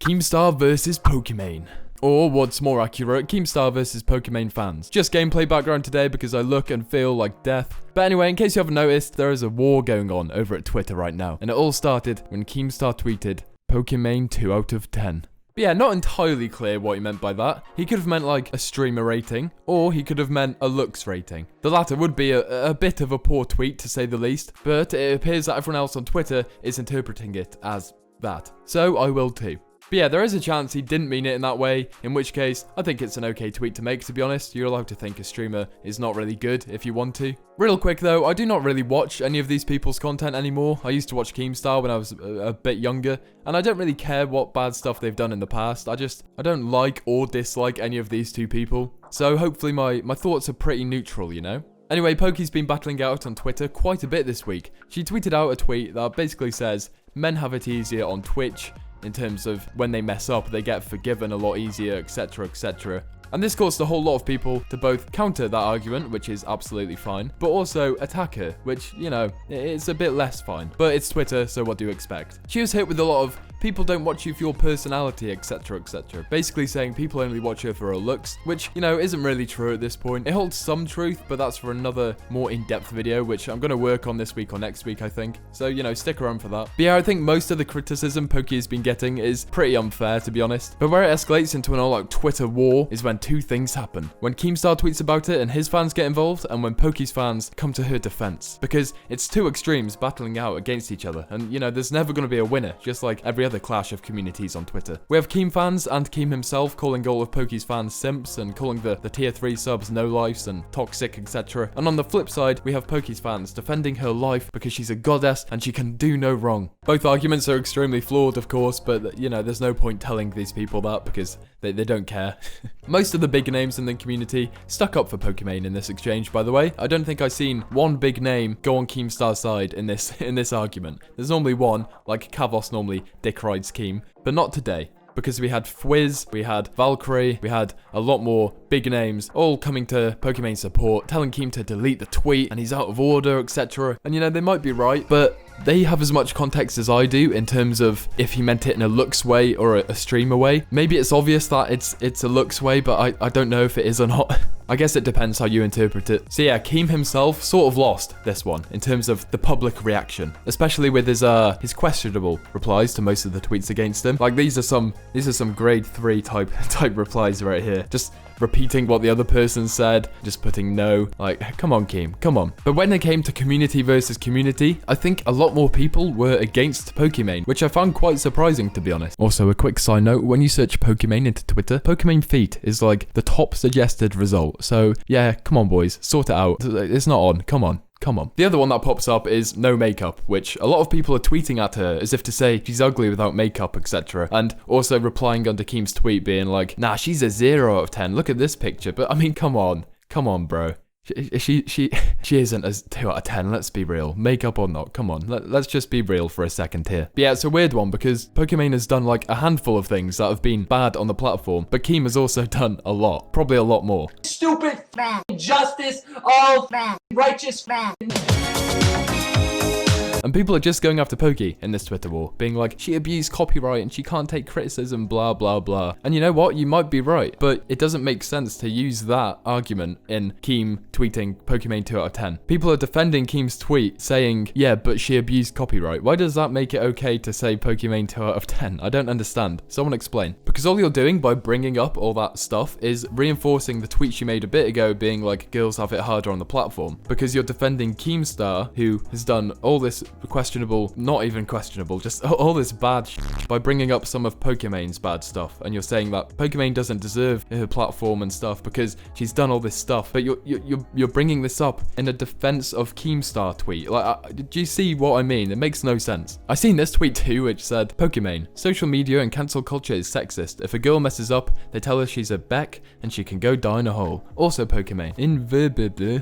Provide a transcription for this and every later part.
Keemstar versus Pokimane. Or, what's more accurate, Keemstar versus Pokimane fans. Just gameplay background today because I look and feel like death. But anyway, in case you haven't noticed, there is a war going on over at Twitter right now. And it all started when Keemstar tweeted, Pokimane 2 out of 10. But yeah, not entirely clear what he meant by that. He could have meant like a streamer rating, or he could have meant a looks rating. The latter would be a bit of a poor tweet to say the least, but it appears that everyone else on Twitter is interpreting it as that. So I will too. But yeah, there is a chance he didn't mean it in that way, in which case, I think it's an okay tweet to make, to be honest. You're allowed to think a streamer is not really good if you want to. Real quick though, I do not really watch any of these people's content anymore. I used to watch Keemstar when I was a bit younger, and I don't really care what bad stuff they've done in the past. I don't like or dislike any of these two people. So hopefully my thoughts are pretty neutral, you know? Anyway, Poki's been battling out on Twitter quite a bit this week. She tweeted out a tweet that basically says, men have it easier on Twitch, in terms of when they mess up, they get forgiven a lot easier, etc, etc. And this caused a whole lot of people to both counter that argument, which is absolutely fine, but also attack her, which, you know, it's a bit less fine. But it's Twitter, so what do you expect? She was hit with a lot of, people don't watch you for your personality, etc, etc. Basically saying people only watch her for her looks, which, you know, isn't really true at this point. It holds some truth, but that's for another more in-depth video, which I'm going to work on this week or next week, I think. So, you know, stick around for that. But yeah, I think most of the criticism Poki has been getting is pretty unfair, to be honest. But where it escalates into an all-out Twitter war is when two things happen. When Keemstar tweets about it and his fans get involved, and when Poki's fans come to her defense. Because it's two extremes battling out against each other, and, you know, there's never going to be a winner, just like every other clash of communities on Twitter. We have Keem fans and Keem himself calling all of Poki's fans simps and calling the tier 3 subs no lives and toxic, etc. And on the flip side, we have Poki's fans defending her life because she's a goddess and she can do no wrong. Both arguments are extremely flawed, of course, but, you know, there's no point telling these people that because they don't care. Most of the big names in the community stuck up for Pokimane in this exchange, by the way. I don't think I've seen one big name go on Keemstar's side in this argument. There's normally one, like Kavos normally dick rides Keem, but not today. Because we had Fwiz, we had Valkyrie, we had a lot more big names all coming to Pokimane's support, telling Keem to delete the tweet and he's out of order, etc. And you know, they might be right, but they have as much context as I do in terms of if he meant it in a looks way or a streamer way. Maybe it's obvious that it's a looks way, but I don't know if it is or not. I guess it depends how you interpret it. So yeah, Keem himself sort of lost this one in terms of the public reaction, especially with his questionable replies to most of the tweets against him. Like these are some grade 3 type replies right here. Just repeating what the other person said, just putting no. Like, come on, Keem, come on. But when it came to community versus community, I think a lot more people were against Pokimane, which I found quite surprising, to be honest. Also, a quick side note, when you search Pokimane into Twitter, Pokimane feet is like the top suggested result. So yeah, come on boys, sort it out. It's not on, come on. Come on. The other one that pops up is no makeup, which a lot of people are tweeting at her as if to say she's ugly without makeup, etc. And also replying under Keem's tweet being like, nah, she's a 0 out of 10. Look at this picture. But I mean, come on, bro. She isn't a 2 out of 10, let's be real. Makeup or not, come on, let's just be real for a second here. But yeah, it's a weird one because Pokimane has done like a handful of things that have been bad on the platform, but Keem has also done a lot, probably a lot more. Stupid justice of righteous And people are just going after Poki in this Twitter war, being like, she abused copyright and she can't take criticism, blah, blah, blah. And you know what? You might be right, but it doesn't make sense to use that argument in Keem tweeting Pokimane 2 out of 10. People are defending Keem's tweet saying, yeah, but she abused copyright. Why does that make it okay to say Pokimane 2 out of 10? I don't understand. Someone explain. Because all you're doing by bringing up all that stuff is reinforcing the tweet she made a bit ago being like, girls have it harder on the platform. Because you're defending Keemstar, who has done all this questionable, not even questionable, just all this bad by bringing up some of Pokimane's bad stuff, and you're saying that Pokimane doesn't deserve her platform and stuff because she's done all this stuff, but you're bringing this up in a defense of Keemstar tweet. Like, do you see what I mean? It makes no sense. I seen this tweet too, which said, Pokimane, social media and cancel culture is sexist. If a girl messes up, they tell her she's a beck and she can go die in a hole. Also Pokimane,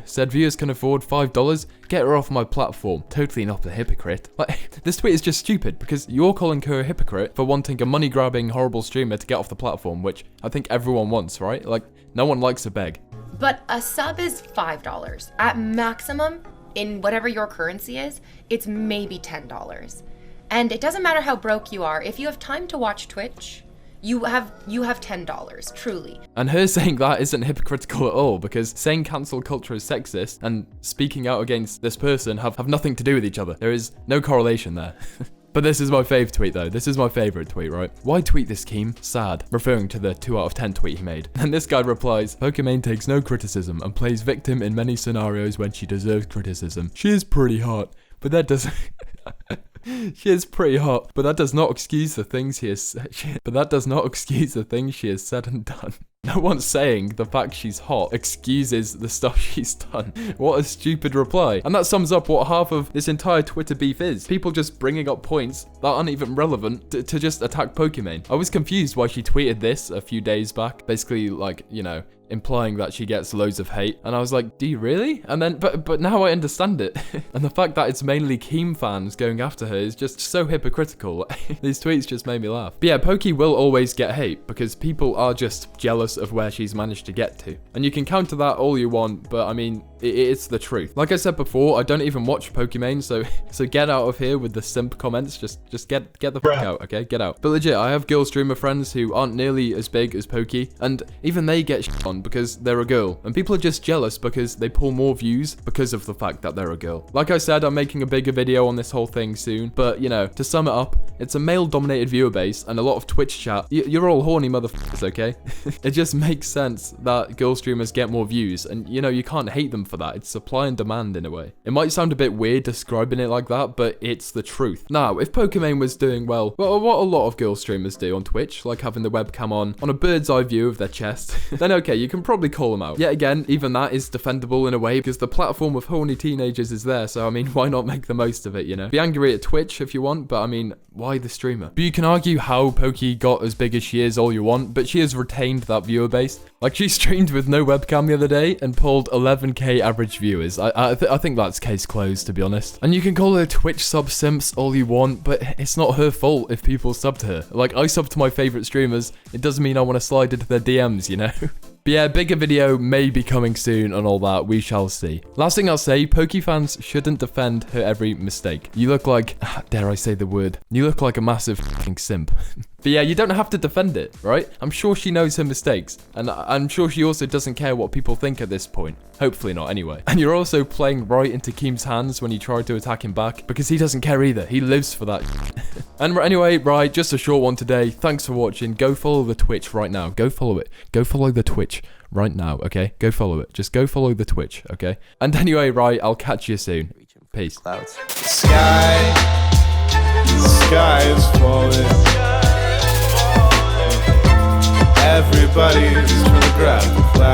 said viewers can afford $5, get her off my platform. Totally not a hypocrite. Like, this tweet is just stupid because you're calling her a hypocrite for wanting a money-grabbing, horrible streamer to get off the platform, which I think everyone wants, right? Like, no one likes a beg. But a sub is $5. At maximum, in whatever your currency is, it's maybe $10. And it doesn't matter how broke you are. If you have time to watch Twitch, You have $10, truly. And her saying that isn't hypocritical at all, because saying cancel culture is sexist and speaking out against this person have nothing to do with each other. There is no correlation there. But this is my fave tweet though. This is my favorite tweet, right? Why tweet this, Keem? Sad. Referring to the 2 out of 10 tweet he made. And this guy replies, Pokimane takes no criticism and plays victim in many scenarios when she deserves criticism. She is pretty hot, but that doesn't... She is pretty hot, but that does not excuse the things she has said and done. No one's saying the fact she's hot excuses the stuff she's done. What a stupid reply. And that sums up what half of this entire Twitter beef is. People just bringing up points that aren't even relevant to just attack Pokimane. I was confused why she tweeted this a few days back. Basically, like, you know, implying that she gets loads of hate. And I was like, do you really? And then, but now I understand it. And the fact that it's mainly Keem fans going after her is just so hypocritical. These tweets just made me laugh. But yeah, Poki will always get hate because people are just jealous of where she's managed to get to. And you can counter that all you want, but I mean, it's the truth. Like I said before, I don't even watch Pokimane, so get out of here with the simp comments. Just get the fuck out, okay? Get out. But legit, I have girl streamer friends who aren't nearly as big as Poki, and even they get shit on because they're a girl. And people are just jealous because they pull more views because of the fact that they're a girl. Like I said, I'm making a bigger video on this whole thing soon, but you know, to sum it up, it's a male-dominated viewer base and a lot of Twitch chat. You're all horny motherfuckers, okay? It just makes sense that girl streamers get more views, and you know, you can't hate them for that. It's supply and demand in a way. It might sound a bit weird describing it like that, but it's the truth. Now, if Pokimane was doing well, what a lot of girl streamers do on Twitch, like having the webcam on a bird's eye view of their chest, then okay, you can probably call them out. Yet again, even that is defendable in a way because the platform of horny teenagers is there, so I mean, why not make the most of it, you know? Be angry at Twitch if you want, but I mean, why the streamer? But you can argue how Poki got as big as she is all you want, but she has retained that viewer base. Like, she streamed with no webcam the other day and pulled 11k average viewers. I think that's case closed, to be honest. And you can call her Twitch sub simps all you want, but it's not her fault if people sub to her. Like, I sub to my favorite streamers. It doesn't mean I want to slide into their DMs, you know? But yeah, bigger video may be coming soon and all that, we shall see. Last thing I'll say, Poki fans shouldn't defend her every mistake. You look like, dare I say the word, you look like a massive f***ing simp. But yeah, you don't have to defend it, right? I'm sure she knows her mistakes, and I'm sure she also doesn't care what people think at this point. Hopefully not, anyway. And you're also playing right into Keem's hands when you tried to attack him back, because he doesn't care either. He lives for that. And anyway, right, just a short one today. Thanks for watching. Go follow the Twitch right now. Go follow it. Go follow the Twitch right now, okay? Go follow it. Just go follow the Twitch, okay? And anyway, right, I'll catch you soon. Peace. Clouds. Sky is falling. Everybody's trying to grab the flag.